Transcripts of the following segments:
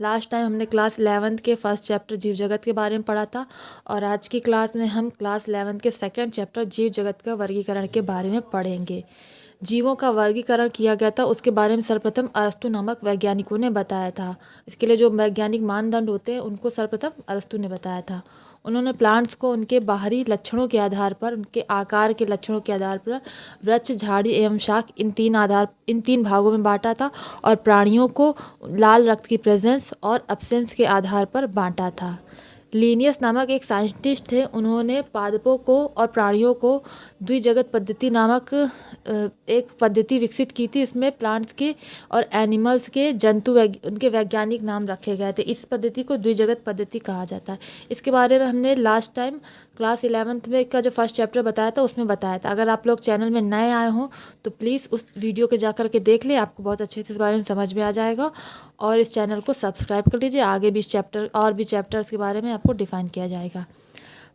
Last time हमने class 11th के first chapter जीव जगत के बारे में पढ़ा था और आज की क्लास में हम क्लास 11th के सेकंड चैप्टर जीव जगत का वर्गीकरण के बारे में पढ़ेंगे। जीवों का वर्गीकरण किया गया था उसके बारे में सर्वप्रथम अरस्तु नामक वैज्ञानिकों ने बताया था। इसके लिए जो वैज्ञानिक मानदंड होते हैं उनको सर्वप्रथम अरस्तु ने बताया था। उन्होंने प्लांट्स को उनके बाहरी लक्षणों के आधार पर, उनके आकार के लक्षणों के आधार पर वृक्ष, झाड़ी एवं शाख इन तीन भागों में बांटा था और प्राणियों को लाल रक्त की प्रेजेंस और एब्सेंस के आधार पर बांटा था। लीनियस नामक एक साइंटिस्ट थे, उन्होंने पादपों को और प्राणियों को द्विजगत पद्धति नामक एक पद्धति विकसित की थी। इसमें प्लांट्स के और एनिमल्स के उनके वैज्ञानिक नाम रखे गए थे। इस पद्धति को द्विजगत पद्धति कहा जाता है। इसके बारे में हमने लास्ट टाइम क्लास 11th में का जो फर्स्ट चैप्टर बताया था उसमें बताया था। अगर आप लोग चैनल में नए आए हों तो प्लीज़ उस वीडियो के जा कर के देख ले, आपको बहुत अच्छे से इस बारे में समझ में आ जाएगा। और इस चैनल को सब्सक्राइब कर लीजिए, आगे भी चैप्टर्स के बारे में आपको डिफाइन किया जाएगा।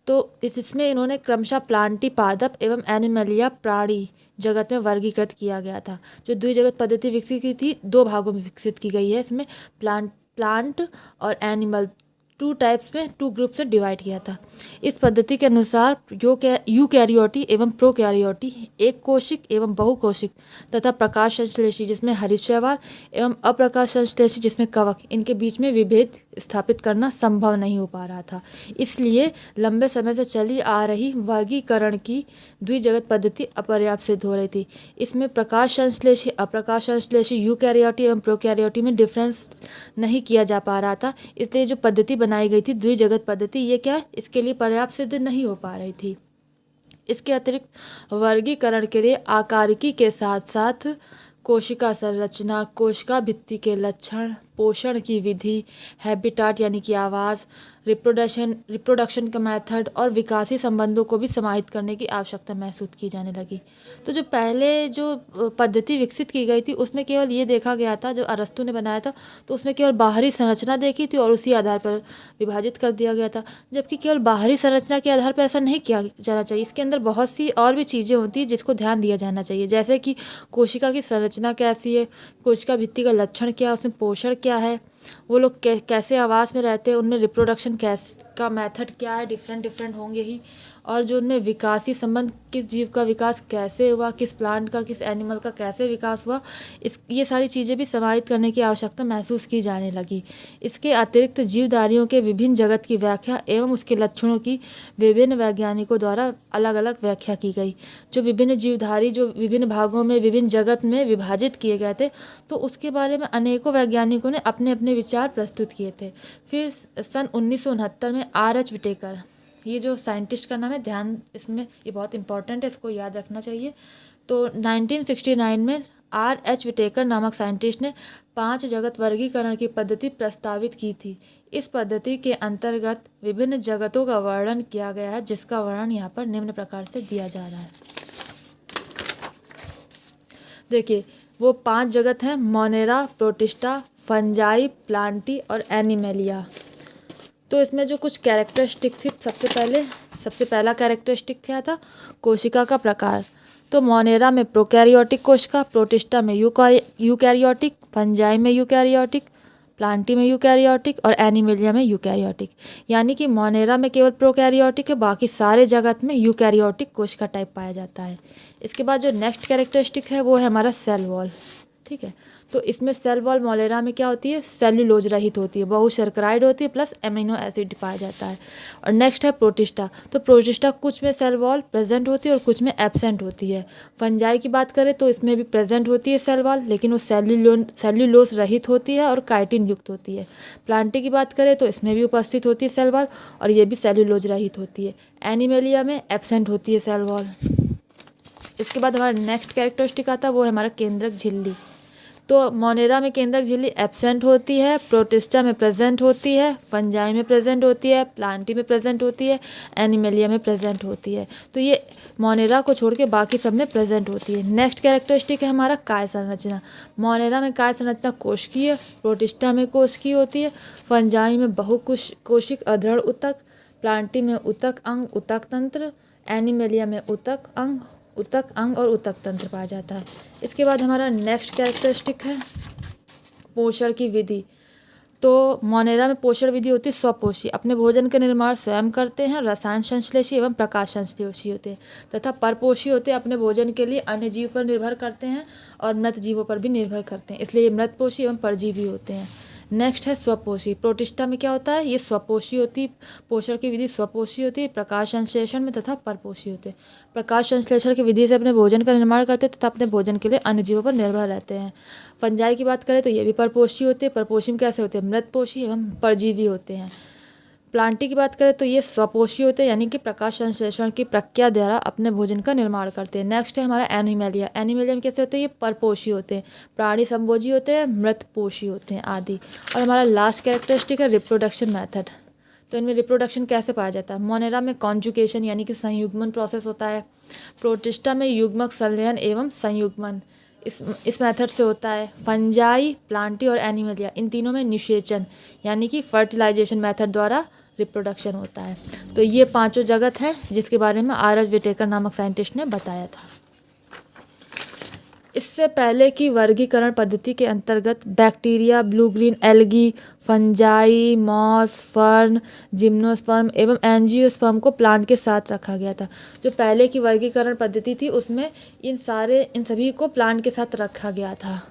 तो इसमें इन्होंने क्रमशः प्लांटी पादप एवं एनिमलिया प्राणी जगत में वर्गीकृत किया गया था। जो द्विजगत पद्धति विकसित की थी, दो भागों में विकसित की गई है। इसमें प्लांट और एनिमल टू ग्रुप्स में डिवाइड किया था। इस पद्धति के अनुसार यूकैरियोटी एवं प्रोकैरियोटी, एक कोशिक एवं बहुकोशिक तथा प्रकाश संश्लेषी जिसमें हरित-शैवाल एवं अप्रकाश संश्लेषी जिसमें कवक, इनके बीच में विभेद स्थापित करना संभव नहीं हो पा रहा था। इसलिए लंबे समय से चली आ रही वर्गीकरण की द्विजगत पद्धति अपर्याप्त सिद्ध हो रही थी। इसमें प्रकाश संश्लेषी, अप्रकाश संश्लेषी, यूकैरियोटी एवं प्रोकैरियोटी में डिफरेंस नहीं किया जा पा रहा था। इसलिए जो पद्धति बनाई गई थी द्विजगत पद्धति, ये क्या इसके लिए पर्याप्त सिद्ध नहीं हो पा रही थी। इसके अतिरिक्त वर्गीकरण के लिए आकारिकी के साथ साथ कोशिका संरचना, कोशिका भित्ति के लक्षण, पोषण की विधि, हैबिटाट यानी कि आवास, रिप्रोडक्शन का मेथड और विकासी संबंधों को भी समाहित करने की आवश्यकता महसूस की जाने लगी। तो जो पहले जो पद्धति विकसित की गई थी उसमें केवल ये देखा गया था, जो अरस्तु ने बनाया था तो उसमें केवल बाहरी संरचना देखी थी और उसी आधार पर विभाजित कर दिया गया था। जबकि केवल बाहरी संरचना के आधार पर ऐसा नहीं किया जाना चाहिए। इसके अंदर बहुत सी और भी चीज़ें होती हैं जिसको ध्यान दिया जाना चाहिए, जैसे कि कोशिका की संरचना कैसी है, कोशिका भित्ति का लक्षण क्या है, उसमें पोषण क्या है, वो लोग कैसे आवास में रहते हैं, उनमें रिप्रोडक्शन का मेथड क्या है, डिफरेंट होंगे ही, और जो उनमें विकासी संबंध, किस जीव का विकास कैसे हुआ, किस प्लांट का, किस एनिमल का कैसे विकास हुआ, ये सारी चीज़ें भी समाहित करने की आवश्यकता महसूस की जाने लगी। इसके अतिरिक्त जीवधारियों के विभिन्न जगत की व्याख्या एवं उसके लक्षणों की विभिन्न वैज्ञानिकों द्वारा अलग अलग व्याख्या की गई। जो विभिन्न जीवधारी जो विभिन्न भागों में विभिन्न जगत में विभाजित किए गए थे, तो उसके बारे में अनेकों वैज्ञानिकों ने अपने अपने विचार प्रस्तुत किए थे। फिर सन 1969 में R.H. विटेकर, ये जो साइंटिस्ट का नाम है, ध्यान इसमें ये बहुत इंपॉर्टेंट है, इसको याद रखना चाहिए। तो 1969 में R.H. विटेकर नामक साइंटिस्ट ने 5 जगत वर्गीकरण की पद्धति प्रस्तावित की थी। इस पद्धति के अंतर्गत विभिन्न जगतों का वर्णन किया गया है, जिसका वर्णन यहाँ पर निम्न प्रकार से दिया जा रहा है। देखिए, वो 5 जगत हैं: मोनेरा, प्रोटिस्टा, फंजाई, प्लांटी और एनिमेलिया। तो इसमें जो कुछ कैरेक्टरिस्टिक्स, सबसे पहला कैरेक्टरिस्टिक क्या था? कोशिका का प्रकार। तो मोनेरा में प्रोकैरियोटिक कोशिका, प्रोटिस्टा में यूकैरियोटिक, फंजाई में यूकैरियोटिक, प्लांटी में यूकैरियोटिक और एनिमेलिया में यूकैरियोटिक। यानी कि मोनेरा में केवल प्रोकैरियोटिक है, बाकी सारे जगत में यूकैरियोटिक कोशिका टाइप पाया जाता है। इसके बाद जो नेक्स्ट कैरेक्टरिस्टिक है वो है हमारा सेल वॉल। ठीक है, तो इसमें सेल वॉल मोनेरा में क्या होती है? सेल्यूलोज रहित होती है, बहुशर्कराइड होती है, प्लस एमिनो एसिड पाया जाता है। और नेक्स्ट है प्रोटिस्टा। तो प्रोटिस्टा कुछ में सेल वॉल प्रेजेंट होती है और कुछ में एब्सेंट होती है। फंजाई की बात करें तो इसमें भी प्रेजेंट होती है सेल वॉल, लेकिन वो सेल्यूलोज रहित होती है और काइटिन युक्त होती है। प्लांटी की बात करें तो इसमें भी उपस्थित होती है सेल वॉल और ये भी सेल्यूलोज रहित होती है। एनिमेलिया में एब्सेंट होती है सेल वॉल। इसके बाद हमारा नेक्स्ट कैरेक्टरिस्टिक आता है, वो है हमारा केंद्रक झिल्ली। तो मोनेरा में केंद्रक झिल्ली एब्सेंट होती है, प्रोटिस्टा में प्रेजेंट होती है, फंजाई में प्रेजेंट होती है, प्लांटी में प्रेजेंट होती है, एनिमेलिया में प्रेजेंट होती है। तो ये मोनेरा को छोड़ के बाकी सब में प्रेजेंट होती है। नेक्स्ट कैरेक्टरिस्टिक है हमारा काय संरचना। मोनेरा में काय संरचना कोशिकीय, प्रोटिस्टा में कोशिकीय होती है, फंजाई में बहुकोशिक अधृढ़ ऊतक, प्लांटी में ऊतक अंग, ऊतक तंत्र, एनिमेलिया में ऊतक अंग और ऊतक तंत्र पाया जाता है। इसके बाद हमारा नेक्स्ट कैरेक्टरिस्टिक है पोषण की विधि। तो मोनेरा में पोषण विधि होती है स्वपोषी, अपने भोजन का निर्माण स्वयं करते हैं, रसायन संश्लेषी एवं प्रकाश संश्लेषी होते हैं। तथा परपोषी होते हैं, अपने भोजन के लिए अन्य जीव पर निर्भर करते हैं और मृत जीवों पर भी निर्भर करते हैं, इसलिए ये मृतपोषी एवं परजीवी होते हैं। नेक्स्ट है स्वपोषी। प्रोटिस्टा में क्या होता है, ये स्वपोषी होती, पोषण की विधि स्वपोषी होती है, प्रकाश संश्लेषण में तथा परपोषी होते हैं। प्रकाश संश्लेषण की विधि से अपने भोजन का निर्माण करते हैं तथा अपने भोजन के लिए अन्य जीवों पर निर्भर रहते हैं। फंजाई की बात करें तो ये भी परपोषी होते हैं। परपोषी में कैसे होते हैं, मृतपोषी एवं परजीवी होते हैं। प्लांटी की बात करें तो ये स्वपोषी होते हैं, यानी कि प्रकाश संश्लेषण की प्रक्रिया द्वारा अपने भोजन का निर्माण करते हैं। नेक्स्ट है हमारा एनिमेलिया। एनिमेलिया में कैसे होते हैं, ये परपोषी होते हैं, प्राणी संभोजी होते हैं, मृतपोषी होते हैं आदि। और हमारा लास्ट कैरेक्टरिस्टिक है रिप्रोडक्शन मेथड। तो इनमें रिप्रोडक्शन कैसे पाया जाता है, मोनेरा में कॉन्जुगेशन यानी कि संयुग्मन प्रोसेस होता है। प्रोटिस्टा में युग्मक संलयन एवं संयुग्मन इस मेथड से होता है। फंजाई, प्लांटी और एनिमेलिया, इन तीनों में निषेचन यानी कि फर्टिलाइजेशन मेथड द्वारा रिप्रोडक्शन होता है। तो ये पांचों जगत है जिसके बारे में आर.एच. विटेकर नामक साइंटिस्ट ने बताया था। इससे पहले की वर्गीकरण पद्धति के अंतर्गत bacteria, blue green algae, fungi, moss, fern, gymnosperm एवं एंजियोस्पर्म को प्लांट के साथ रखा गया था। जो पहले की वर्गीकरण पद्धति थी उसमें इन सभी को प्लांट के साथ रखा गया था।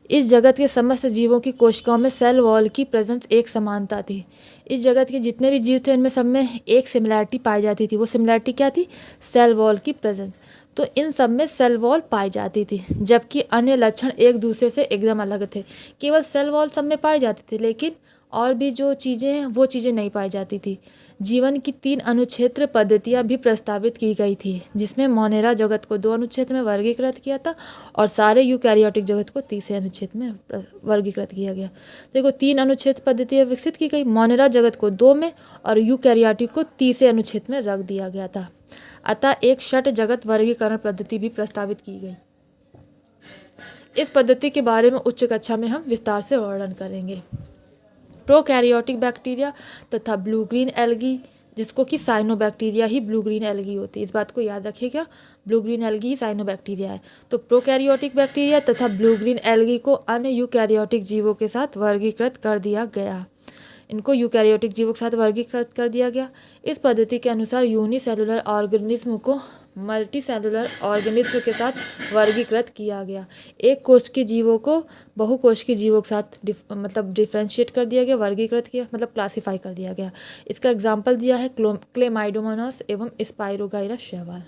इस जगत के समस्त जीवों की कोशिकाओं में सेल वॉल की प्रेजेंस एक समानता थी। इस जगत के जितने भी जीव थे इनमें सब में एक सिमिलैरिटी पाई जाती थी। वो सिमिलैरिटी क्या थी, सेल वॉल की प्रेजेंस। तो इन सब में सेल वॉल पाई जाती थी, जबकि अन्य लक्षण एक दूसरे से एकदम अलग थे। केवल सेल वॉल सब में पाई जाती थी, लेकिन और भी जो चीज़ें हैं वो चीज़ें नहीं पाई जाती थी। जीवन की 3 अनुक्षेत्र पद्धतियाँ भी प्रस्तावित की गई थी, जिसमें मोनेरा जगत को 2 अनुक्षेत्र में वर्गीकृत किया था और सारे यूकैरियोटिक जगत को तीसरे अनुच्छेद में वर्गीकृत किया गया। देखो 3 अनुच्छेद पद्धतियाँ विकसित की गई, मोनेरा जगत को 2 में और यूकैरियोटिक को तीसरे अनुच्छेद में रख दिया गया था। अतः एक षट जगत वर्गीकरण पद्धति भी प्रस्तावित की गई। इस पद्धति के बारे में उच्च कक्षा में हम विस्तार से वर्णन करेंगे। प्रोकैरियोटिक बैक्टीरिया तथा ब्लू ग्रीन एल्गी, जिसको कि साइनोबैक्टीरिया ही ब्लू ग्रीन एल्गी होती है, इस बात को याद रखिएगा, ब्लू ग्रीन एल्गी ही साइनोबैक्टीरिया है। तो प्रोकैरियोटिक बैक्टीरिया तथा ब्लू ग्रीन एल्गी को अन्य यूकैरियोटिक जीवों के साथ वर्गीकृत कर दिया गया। इनको यूकैरियोटिक जीवों के साथ वर्गीकृत कर दिया गया। इस पद्धति के अनुसार यूनिसेलुलर ऑर्गेनिज्म को मल्टी सेलुलर ऑर्गेनिज्म के साथ वर्गीकृत किया गया। एक कोष के जीवों को बहुकोष के जीवों के साथ डिफ्रेंशिएट कर दिया गया, वर्गीकृत किया, मतलब क्लासीफाई कर दिया गया। इसका एग्जाम्पल दिया है क्लेमाइडोमोनास एवं स्पाइरोगाइरा शैवाल।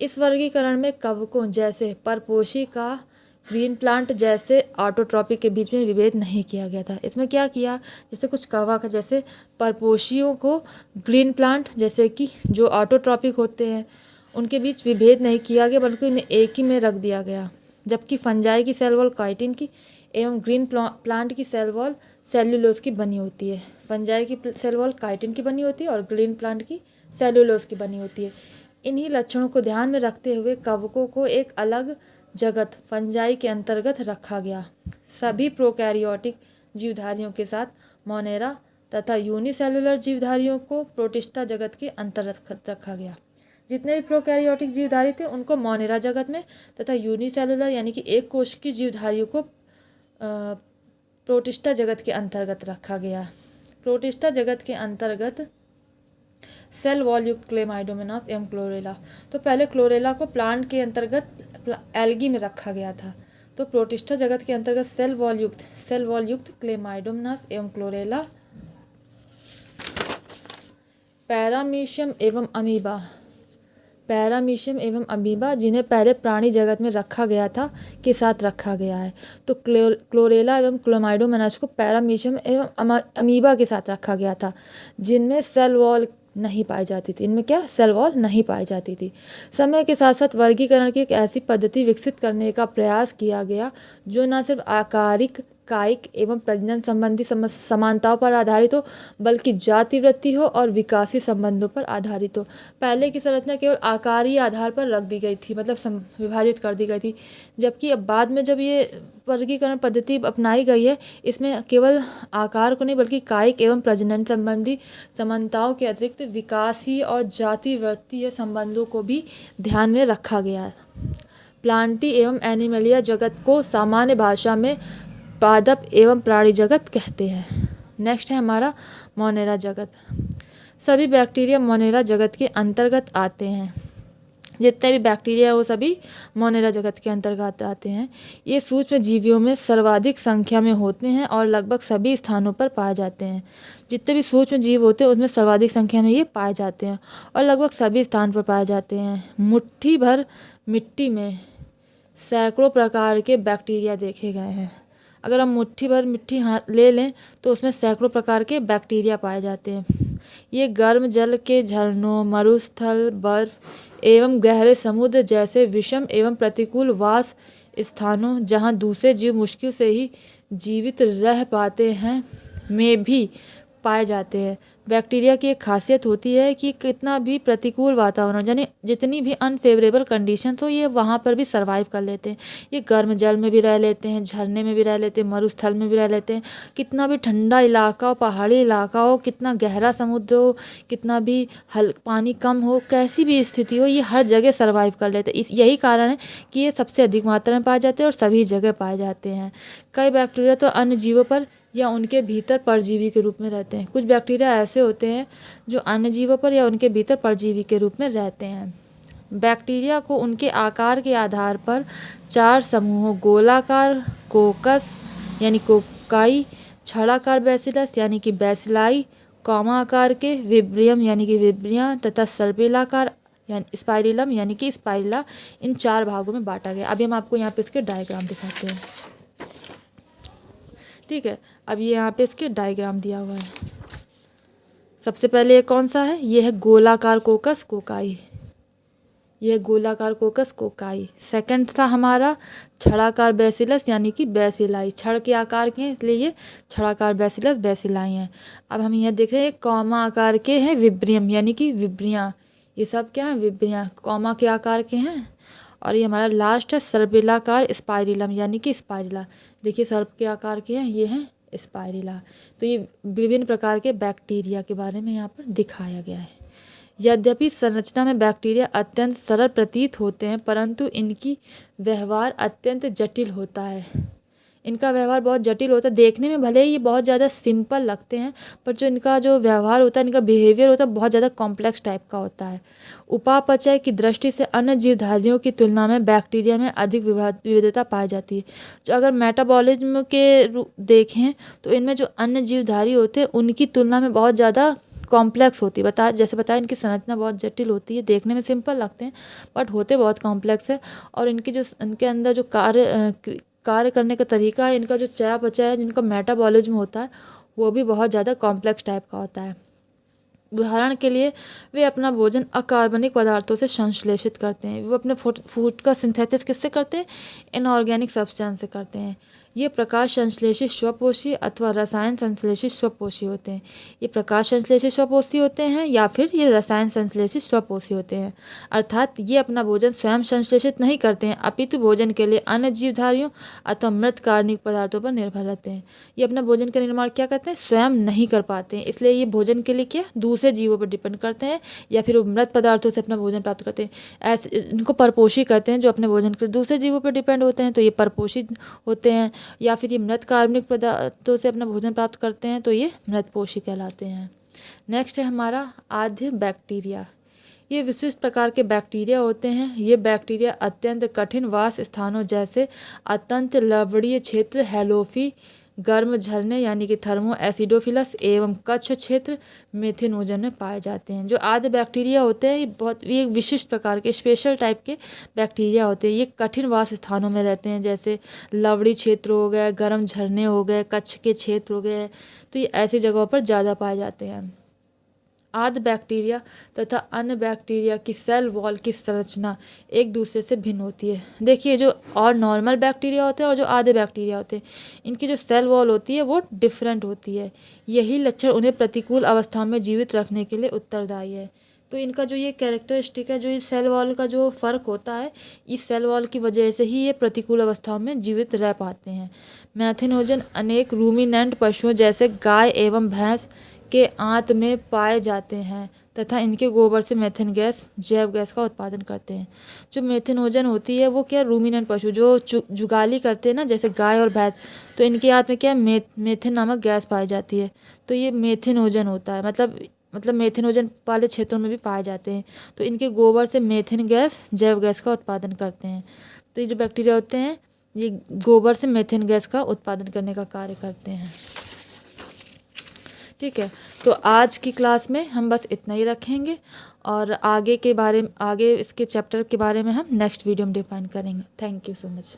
इस वर्गीकरण में कवकों जैसे परपोषी का ग्रीन प्लांट जैसे ऑटोट्रॉपिक के बीच में विभेद नहीं किया गया था। इसमें क्या किया, जैसे कुछ कवक जैसे परपोषियों को ग्रीन प्लांट जैसे कि जो ऑटोट्रॉपिक होते हैं उनके बीच विभेद नहीं किया गया, बल्कि उन्हें एक ही में रख दिया गया। जबकि फंजाई की सेल वॉल काइटिन की एवं ग्रीन प्लांट की सेल वॉल सेल्यूलोज की बनी होती है। फंजाई की सेल वॉल काइटिन की बनी होती है और ग्रीन प्लांट की सेल्यूलोज की बनी होती है। इन्हीं लक्षणों को ध्यान में रखते हुए कवकों को एक अलग जगत फंजाई के अंतर्गत रखा गया। सभी प्रोकैरियोटिक जीवधारियों के साथ मोनेरा तथा यूनिसेलुलर जीवधारियों को प्रोटिस्टा जगत के अंतर्गत रखा गया। जितने भी प्रोकैरियोटिक जीवधारी थे उनको मोनेरा जगत में तथा यूनिसेलुलर यानी कि एक कोश की जीवधारियों को प्रोटिस्टा जगत के अंतर्गत रखा गया। प्रोटिस्टा जगत के अंतर्गत सेल वॉल युक्त क्लेमाइडोमोनास एवं क्लोरेला। तो पहले क्लोरेला को प्लांट के अंतर्गत एल्गी में रखा गया था। तो प्रोटिस्टा जगत के अंतर्गत सेल वॉल युक्त क्लेमाइडोमोनास एवं क्लोरेला, पैरामीशियम एवं अमीबा जिन्हें पहले प्राणी जगत में रखा गया था के साथ रखा गया है। तो क्लोरेला एवं क्लेमाइडोमोनास को पैरामीशियम एवं अमीबा के साथ रखा गया था, जिनमें सेल वॉल नहीं पाई जाती थी। इनमें क्या, सेल वॉल नहीं पाई जाती थी। समय के साथ साथ वर्गीकरण की एक ऐसी पद्धति विकसित करने का प्रयास किया गया जो न सिर्फ आकारिक, कायिक एवं प्रजनन संबंधी समानताओं पर आधारित हो, बल्कि जाति वृत्ति हो और विकासी संबंधों पर आधारित हो। पहले की संरचना केवल आकारीय आधार पर रख दी गई थी, मतलब विभाजित कर दी गई थी, जबकि अब बाद में जब ये वर्गीकरण पद्धति अपनाई गई है, इसमें केवल आकार को नहीं बल्कि कायिक एवं प्रजनन संबंधी समानताओं के अतिरिक्त विकासीय और जाति वृत्तीय संबंधों को भी ध्यान में रखा गया। प्लांटी एवं एनिमलिया जगत को सामान्य भाषा में पादप एवं प्राणी जगत कहते हैं। नेक्स्ट है हमारा मोनेरा जगत। सभी बैक्टीरिया मोनेरा जगत के अंतर्गत आते हैं। जितने भी बैक्टीरिया है वो सभी मोनेरा जगत के अंतर्गत आते हैं। ये सूक्ष्म जीवियों में सर्वाधिक संख्या में होते हैं और लगभग सभी स्थानों पर पाए जाते हैं। जितने भी सूक्ष्म जीव होते हैं उसमें सर्वाधिक संख्या में ये पाए जाते हैं और लगभग सभी स्थान पर पाए जाते हैं। मुट्ठी भर मिट्टी में सैकड़ों प्रकार के बैक्टीरिया देखे गए हैं। अगर हम मुट्ठी भर मिट्टी हाथ ले लें तो उसमें सैकड़ों प्रकार के बैक्टीरिया पाए जाते हैं। ये गर्म जल के झरनों, मरुस्थल, बर्फ एवं गहरे समुद्र जैसे विषम एवं प्रतिकूल वास स्थानों, जहाँ दूसरे जीव मुश्किल से ही जीवित रह पाते हैं, में भी पाए जाते हैं। बैक्टीरिया की एक खासियत होती है कि कितना भी प्रतिकूल वातावरण, यानी जितनी भी अनफेवरेबल कंडीशंस हो, ये वहाँ पर भी सर्वाइव कर लेते हैं। ये गर्म जल में भी रह लेते हैं, झरने में भी रह लेते हैं, मरुस्थल में भी रह लेते हैं। कितना भी ठंडा इलाका हो, पहाड़ी इलाका हो, कितना गहरा समुद्र हो, कितना भी पानी कम हो, कैसी भी स्थिति हो, ये हर जगह सर्वाइव कर लेते हैं। यही कारण है कि ये सबसे अधिक मात्रा में पाए जाते हैं और सभी जगह पाए जाते हैं। कई बैक्टीरिया तो अन्य जीवों पर या उनके भीतर परजीवी के रूप में रहते हैं। कुछ बैक्टीरिया ऐसे होते हैं जो अन्य जीवों पर या उनके भीतर परजीवी के रूप में रहते हैं। बैक्टीरिया को उनके आकार के आधार पर 4 समूहों गोलाकार कोकस यानी कोकाई, छड़ाकार बैसिलस यानी कि बैसिलाई, कॉमा आकार के विब्रियम यानी कि विब्रिया तथा सर्पिलाकार यानी स्पाइरिलम यानी कि स्पाइरिला, इन 4 भागों में बांटा गया। अभी हम आपको यहाँ पे इसके डायग्राम दिखाते हैं। ठीक है, अब ये यहाँ पे इसके डायग्राम दिया हुआ है। सबसे पहले ये कौन सा है? ये है गोलाकार कोकस कोकाई। ये गोलाकार कोकस कोकाई। सेकंड था हमारा छड़ाकार बैसिलस यानी कि बैसिलाई। छड़ के आकार के हैं इसलिए ये छड़ाकार बैसिलस बैसिलाई हैं। अब हम यहाँ देख रहे हैं कॉमा आकार के हैं विब्रियम यानी कि विब्रियाँ। ये सब क्या है? विब्रियाँ कॉमा के आकार के हैं। और ये हमारा लास्ट है सर्पिलाकार स्पाइरिलम यानी कि स्पाइरिला। देखिए सर्प के आकार के हैं, ये हैं स्पाइरिला। तो ये विभिन्न प्रकार के बैक्टीरिया के बारे में यहाँ पर दिखाया गया है। यद्यपि संरचना में बैक्टीरिया अत्यंत सरल प्रतीत होते हैं, परंतु इनकी व्यवहार अत्यंत जटिल होता है। इनका व्यवहार बहुत जटिल होता है। देखने में भले ही ये बहुत ज़्यादा सिंपल लगते हैं, पर जो इनका जो व्यवहार होता है, इनका बिहेवियर होता है, बहुत ज़्यादा कॉम्प्लेक्स टाइप का होता है। उपापचय की दृष्टि से अन्य जीवधारियों की तुलना में बैक्टीरिया में अधिक विविधता पाई जाती है। जो अगर मेटाबॉलिज्म के देखें तो इनमें जो अन्य जीवधारी होते हैं उनकी तुलना में बहुत ज़्यादा कॉम्प्लेक्स होती है। जैसे बताया इनकी संरचना बहुत जटिल होती है। देखने में सिंपल लगते हैं बट होते बहुत कॉम्प्लेक्स है। और इनके अंदर जो कार्य करने का तरीका है, इनका जो चयापचय है, जिनका मेटाबॉलिज्म होता है, वो भी बहुत ज़्यादा कॉम्प्लेक्स टाइप का होता है। उदाहरण के लिए वे अपना भोजन अकार्बनिक पदार्थों से संश्लेषित करते हैं। वो अपने फूड का सिंथेसिस किससे करते हैं? इनऑर्गेनिक सब्सटेंस से करते हैं। ये प्रकाश संश्लेषित स्वपोषी अथवा रसायन संश्लेषित स्वपोषी होते हैं। ये प्रकाश संश्लेषित स्वपोषी होते हैं या फिर ये रसायन संश्लेषित स्वपोषी होते हैं। अर्थात ये अपना भोजन स्वयं संश्लेषित नहीं करते हैं, अपितु भोजन के लिए अन्य जीवधारियों अथवा मृत कार्बनिक पदार्थों पर निर्भर रहते हैं। ये अपना भोजन का निर्माण क्या करते हैं? स्वयं नहीं कर पाते हैं, इसलिए ये भोजन के लिए क्या दूसरे जीवों पर डिपेंड करते हैं या फिर मृत पदार्थों से अपना भोजन प्राप्त करते हैं। ऐसे इनको परपोषी कहते हैं। जो अपने भोजन के लिए दूसरे जीवों पर डिपेंड होते हैं तो ये परपोषी होते हैं। या फिर ये मृत कार्बनिक पदार्थों से अपना भोजन प्राप्त करते हैं तो ये मृतपोषी कहलाते हैं। नेक्स्ट है हमारा आद्य बैक्टीरिया। ये विशिष्ट प्रकार के बैक्टीरिया होते हैं। ये बैक्टीरिया अत्यंत कठिन वास स्थानों जैसे अत्यंत लवणीय क्षेत्र, हेलोफी, गर्म झरने यानी कि थर्मो एसिडोफिलस एवं कच्छ क्षेत्र मेथिनोजन में पाए जाते हैं। जो आद्य बैक्टीरिया होते हैं ये विशिष्ट प्रकार के स्पेशल टाइप के बैक्टीरिया होते हैं। ये कठिन वास स्थानों में रहते हैं, जैसे लवणी क्षेत्र हो गए, गर्म झरने हो गए, कच्छ के क्षेत्र हो गए। तो ये ऐसी जगहों पर ज़्यादा पाए जाते हैं। आद्य बैक्टीरिया तथा अन्य बैक्टीरिया की सेल वॉल की संरचना एक दूसरे से भिन्न होती है। देखिए जो और नॉर्मल बैक्टीरिया होते हैं और जो आद्य बैक्टीरिया होते हैं, इनकी जो सेल वॉल होती है वो डिफरेंट होती है। यही लक्षण उन्हें प्रतिकूल अवस्था में जीवित रखने के लिए उत्तरदायी है। तो इनका जो ये कैरेक्टरिस्टिक है, जो इस सेल वॉल का जो फ़र्क होता है, इस सेल वॉल की वजह से ही ये प्रतिकूल अवस्थाओं में जीवित रह पाते हैं। मेथिनोजन अनेक रूमिनेंट पशुओं जैसे गाय एवं भैंस के आंत में पाए जाते हैं तथा इनके गोबर से मीथेन गैस जैव गैस का उत्पादन करते हैं। जो मेथेनोजन होती है वो क्या, रूमिनेंट पशु जो जुगाली करते हैं ना, जैसे गाय और भैंस, तो इनके आंत में क्या मेथेन नामक गैस पाई जाती है। तो ये मेथेनोजन होता है, मतलब मेथेनोजन वाले क्षेत्रों में भी पाए जाते हैं। तो इनके गोबर से मीथेन गैस जैव गैस का उत्पादन करते हैं। तो ये जो बैक्टीरिया होते हैं ये गोबर से मीथेन गैस का उत्पादन करने का कार्य करते हैं। ठीक है, तो आज की क्लास में हम बस इतना ही रखेंगे और आगे इसके चैप्टर के बारे में हम नेक्स्ट वीडियो में डिफाइन करेंगे। Thank you so much.